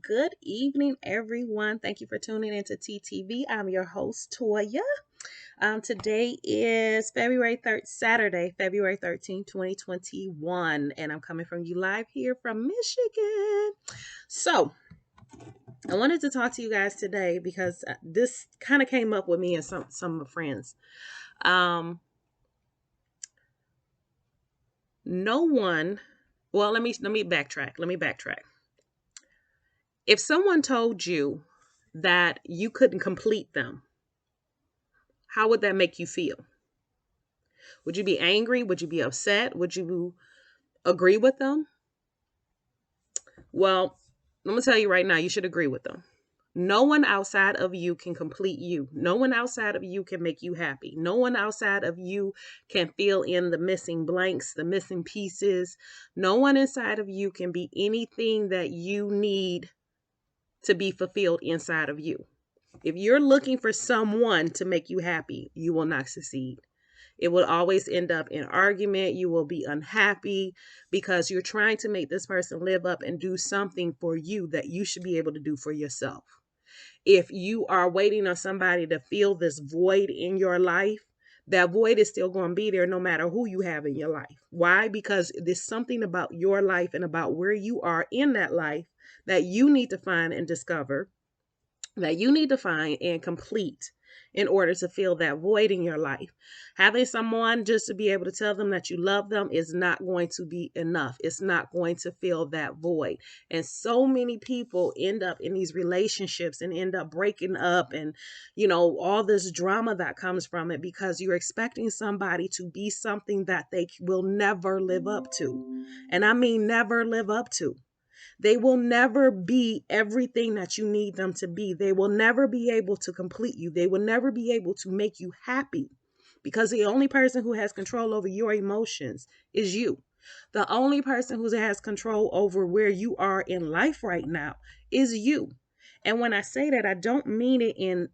Good evening, everyone. Thank you for tuning into TTV. I'm your host, Toya. Today is Saturday, February 13th, 2021, and I'm coming from you live here from Michigan. So, I wanted to talk to you guys today because this kind of came up with me and some of my friends. No one, well, let me backtrack. Let me backtrack. If someone told you that you couldn't complete them, how would that make you feel? Would you be angry? Would you be upset? Would you agree with them? Well, I'm going to tell you right now, you should agree with them. No one outside of you can complete you. No one outside of you can make you happy. No one outside of you can fill in the missing blanks, the missing pieces. No one inside of you can be anything that you need to be fulfilled inside of you. If you're looking for someone to make you happy, you will not succeed. It will always end up in argument. You will be unhappy because you're trying to make this person live up and do something for you that you should be able to do for yourself. If you are waiting on somebody to fill this void in your life, that void is still going to be there no matter who you have in your life. Why? Because there's something about your life and about where you are in that life that you need to find and discover, that you need to find and complete in order to fill that void in your life. Having someone just to be able to tell them that you love them is not going to be enough. It's not going to fill that void. And so many people end up in these relationships and end up breaking up and, all this drama that comes from it because you're expecting somebody to be something that they will never live up to. And I mean, never live up to. They will never be everything that you need them to be. They will never be able to complete you. They will never be able to make you happy because the only person who has control over your emotions is you. The only person who has control over where you are in life right now is you. And when I say that, I don't mean it in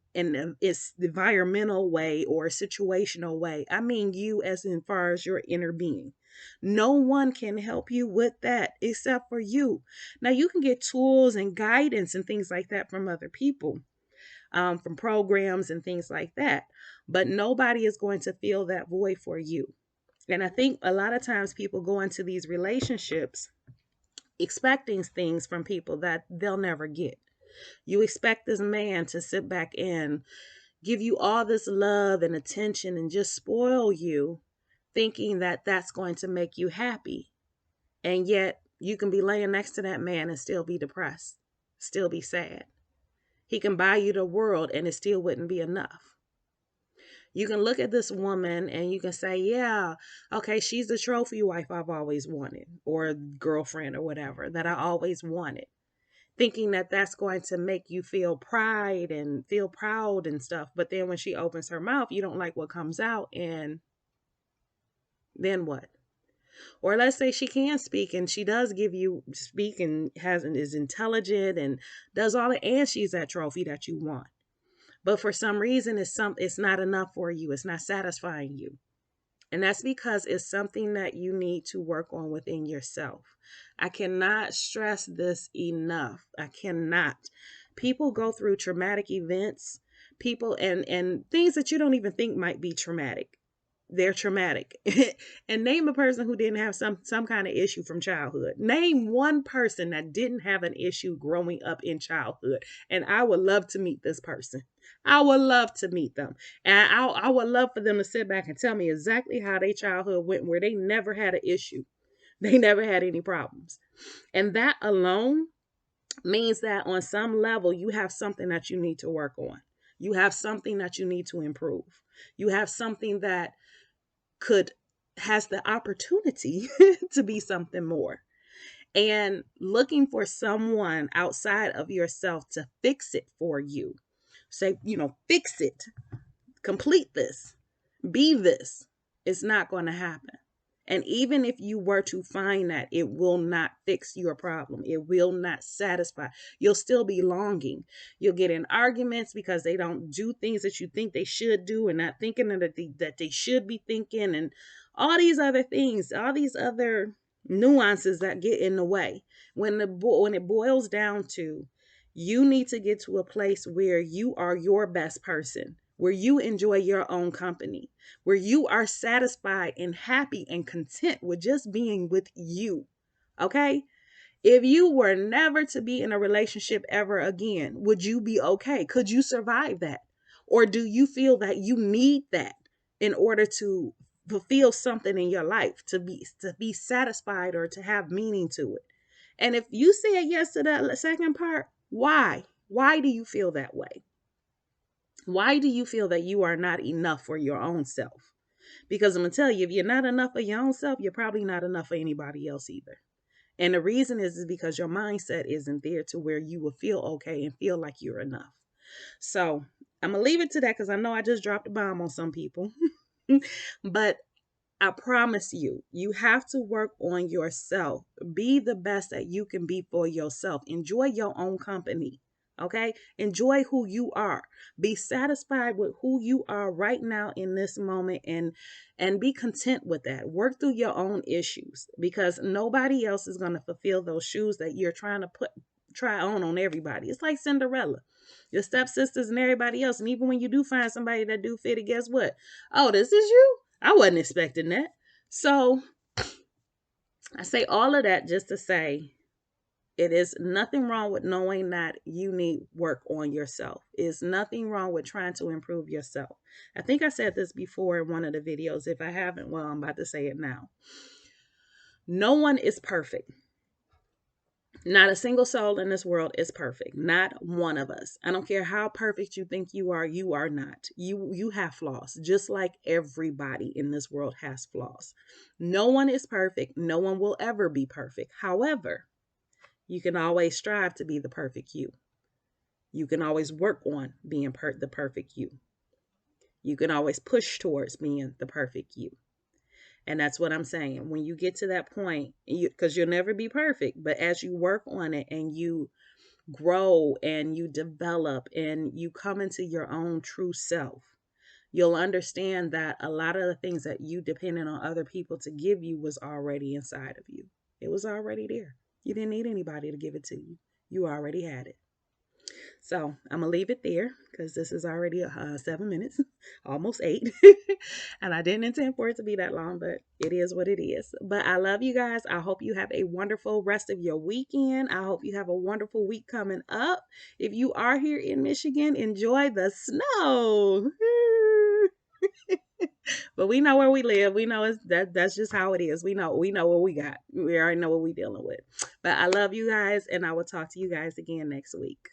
its environmental way or situational way. I mean you as in far as your inner being. No one can help you with that except for you. Now, you can get tools and guidance and things like that from other people, from programs and things like that. But nobody is going to fill that void for you. And I think a lot of times people go into these relationships expecting things from people that they'll never get. You expect this man to sit back and give you all this love and attention and just spoil you, thinking that that's going to make you happy. And yet you can be laying next to that man and still be depressed, still be sad. He can buy you the world and it still wouldn't be enough. You can look at this woman and you can say, yeah, okay, she's the trophy wife I've always wanted, or girlfriend or whatever that I always wanted, thinking that that's going to make you feel pride and feel proud and stuff. But then when she opens her mouth, you don't like what comes out. And then what? Or let's say she can speak and she does give you speak and is intelligent and does all the, and she's that trophy that you want. But for some reason it's not enough for you. It's not satisfying you. And that's because it's something that you need to work on within yourself. I cannot stress this enough. I cannot. People go through traumatic events, people and things that you don't even think might be traumatic. They're traumatic. And name a person who didn't have some kind of issue from childhood. Name one person that didn't have an issue growing up in childhood. And I would love to meet this person. I would love to meet them. And I would love for them to sit back and tell me exactly how their childhood went, where they never had an issue. They never had any problems. And that alone means that on some level, you have something that you need to work on. You have something that you need to improve. You have something that has the opportunity to be something more. And looking for someone outside of yourself to fix it for you. Say, fix it, complete this, be this. It's not going to happen. And even if you were to find that, it will not fix your problem. It will not satisfy. You'll still be longing. You'll get in arguments because they don't do things that you think they should do and not thinking that they should be thinking, and all these other things, all these other nuances that get in the way. When it boils down to You need to get to a place where you are your best person, where you enjoy your own company, where you are satisfied and happy and content with just being with you. Okay? If you were never to be in a relationship ever again, would you be okay? Could you survive that? Or do you feel that you need that in order to fulfill something in your life, to be satisfied or to have meaning to it? And if you said yes to that second part, why? Why do you feel that way? Why do you feel that you are not enough for your own self? Because I'm going to tell you, if you're not enough for your own self, you're probably not enough for anybody else either. And the reason is because your mindset isn't there to where you will feel okay and feel like you're enough. So I'm going to leave it to that because I know I just dropped a bomb on some people. But I promise you, you have to work on yourself. Be the best that you can be for yourself. Enjoy your own company. Okay? Enjoy who you are. Be satisfied with who you are right now in this moment, and be content with that. Work through your own issues because nobody else is going to fulfill those shoes that you're trying to try on everybody. It's like Cinderella. Your stepsisters and everybody else. And even when you do find somebody that do fit it, guess what? Oh, this is you? I wasn't expecting that. So I say all of that just to say it is nothing wrong with knowing that you need work on yourself. It's nothing wrong with trying to improve yourself. I think I said this before in one of the videos. If I haven't, well, I'm about to say it now. No one is perfect. Not a single soul in this world is perfect. Not one of us. I don't care how perfect you think you are not. You have flaws, just like everybody in this world has flaws. No one is perfect. No one will ever be perfect. However, you can always strive to be the perfect you. You can always work on being the perfect you. You can always push towards being the perfect you. And that's what I'm saying. When you get to that point, because you'll never be perfect, but as you work on it and you grow and you develop and you come into your own true self, you'll understand that a lot of the things that you depended on other people to give you was already inside of you. It was already there. You didn't need anybody to give it to you. You already had it. So I'm gonna leave it there because this is already 7 minutes, almost 8. And I didn't intend for it to be that long, but it is what it is. But I love you guys. I hope you have a wonderful rest of your weekend. I hope you have a wonderful week coming up. If you are here in Michigan, enjoy the snow. But we know where we live. We know that's just how it is. We know what we got. We already know what we're dealing with. But I love you guys, and I will talk to you guys again next week.